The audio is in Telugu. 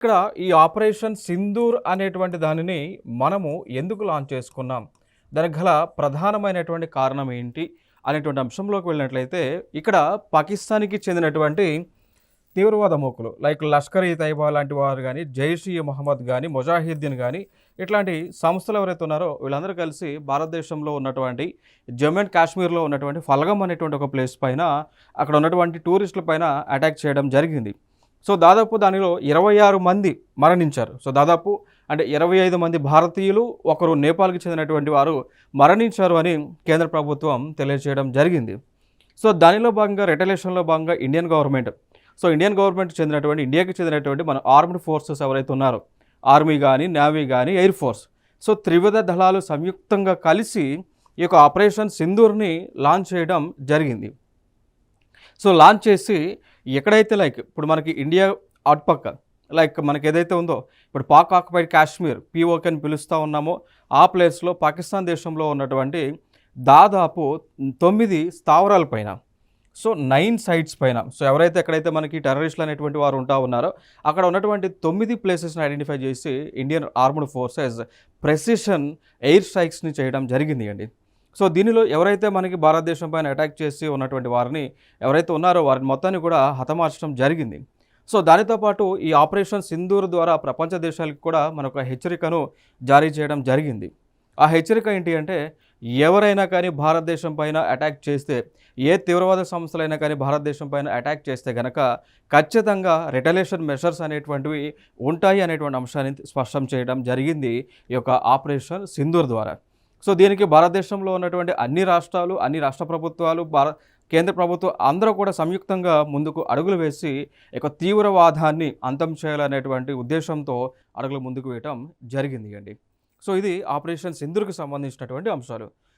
ఇక్కడ ఈ ఆపరేషన్ సింధూర్ అనేటువంటి దానిని మనము ఎందుకు లాంచ్ చేసుకున్నాం? దానికి గల ప్రధానమైనటువంటి కారణం ఏంటి? అనేటువంటి అంశంలోకి వెళ్ళినట్లయితే ఇక్కడ పాకిస్తాన్‌కి చెందినటువంటి తీవ్రవాద మూకలు లైక్ లష్కర్ ఈ తైబా లాంటి వారు గానీ, జైష్ ఈ మొహమ్మద్ గానీ, ముజాహిద్దీన్ గానీ ఇట్లాంటి సంస్థలు ఎవరైతే ఉన్నారో వీళ్ళందరూ కలిసి భారతదేశంలో ఉన్నటువంటి జమ్మూ అండ్ కాశ్మీర్‌లో ఉన్నటువంటి ఫల్గమ్ అనేటువంటి ఒక ప్లేస్ పైన అక్కడ ఉన్నటువంటి టూరిస్టుల పైన అటాక్ చేయడం జరిగింది. సో, దాదాపు దానిలో 26 మంది మరణించారు. సో, దాదాపు అంటే 25 మంది భారతీయులు, ఒకరు నేపాల్‌కి చెందినటువంటి వారు మరణించారు అని కేంద్ర ప్రభుత్వం తెలియజేయడం జరిగింది. సో, దానిలో భాగంగా రిటలియేషన్‌లో భాగంగా ఇండియన్ గవర్నమెంట్ చెందినటువంటి ఇండియాకి చెందినటువంటి మన ఆర్మ్డ్ ఫోర్సెస్ ఎవరైతే ఉన్నారో ఆర్మీ గానీ, నేవీ గానీ, ఎయిర్ ఫోర్స్ సో, త్రివిధ దళాలు సంయుక్తంగా కలిసి ఈ యొక్క ఆపరేషన్ సింధూర్‌ని లాంచ్ చేయడం జరిగింది. సో, లాంచ్ చేసి ఎక్కడైతే లైక్ ఇప్పుడు మనకి ఇండియా అటుపక్క లైక్ మనకి ఏదైతే ఉందో ఇప్పుడు పాక్ ఆక్యుపైడ్ కాశ్మీర్ పీఓకే అని పిలుస్తూ ఉన్నామో ఆ ప్లేస్లో పాకిస్తాన్ దేశంలో ఉన్నటువంటి దాదాపు 9 స్థావరాల పైన సో 9 సైట్స్ పైన సో ఎవరైతే ఎక్కడైతే మనకి టెర్రరిస్టులు అనేటువంటి వారు ఉంటా ఉన్నారో అక్కడ ఉన్నటువంటి 9 ప్లేసెస్ని ఐడెంటిఫై చేసి Indian armed forces precision air స్ట్రైక్స్ని చేయడం జరిగింది అండి. సో దీనిలో ఎవరైతే మనకి భారతదేశం పైన అటాక్ చేసి ఉన్నటువంటి వారిని ఎవరైతే ఉన్నారో వారిని మొత్తాన్ని కూడా హతమార్చడం జరిగింది. సో దానితో పాటు ఈ ఆపరేషన్ సింధూర్ ద్వారా ప్రపంచ దేశాలకు కూడా మనకు హెచ్చరికను జారీ చేయడం జరిగింది. ఆ హెచ్చరిక ఏంటి అంటే ఎవరైనా కానీ భారతదేశం పైన అటాక్ చేస్తే ఏ తీవ్రవాద సంస్థలైనా కానీ భారతదేశం పైన అటాక్ చేస్తే గనక ఖచ్చితంగా రిటలియేషన్ మెషర్స్ అనేటువంటివి ఉంటాయి అనేటువంటి అంశాన్ని స్పష్టం చేయడం జరిగింది ఈ యొక్క ఆపరేషన్ సింధూర్ ద్వారా. సో దీనికి భారతదేశంలో ఉన్నటువంటి అన్ని రాష్ట్రాలు, అన్ని రాష్ట్ర ప్రభుత్వాలు, కేంద్ర ప్రభుత్వం అందరూ కూడా సంయుక్తంగా ముందుకు అడుగులు వేసి ఇక తీవ్రవాదాన్ని అంతం చేయాలనేటువంటి ఉద్దేశంతో అడుగులు ముందుకు వేయటం జరిగింది అండి. సో ఇది ఆపరేషన్ సింధూర్‌కి సంబంధించినటువంటి అంశాలు.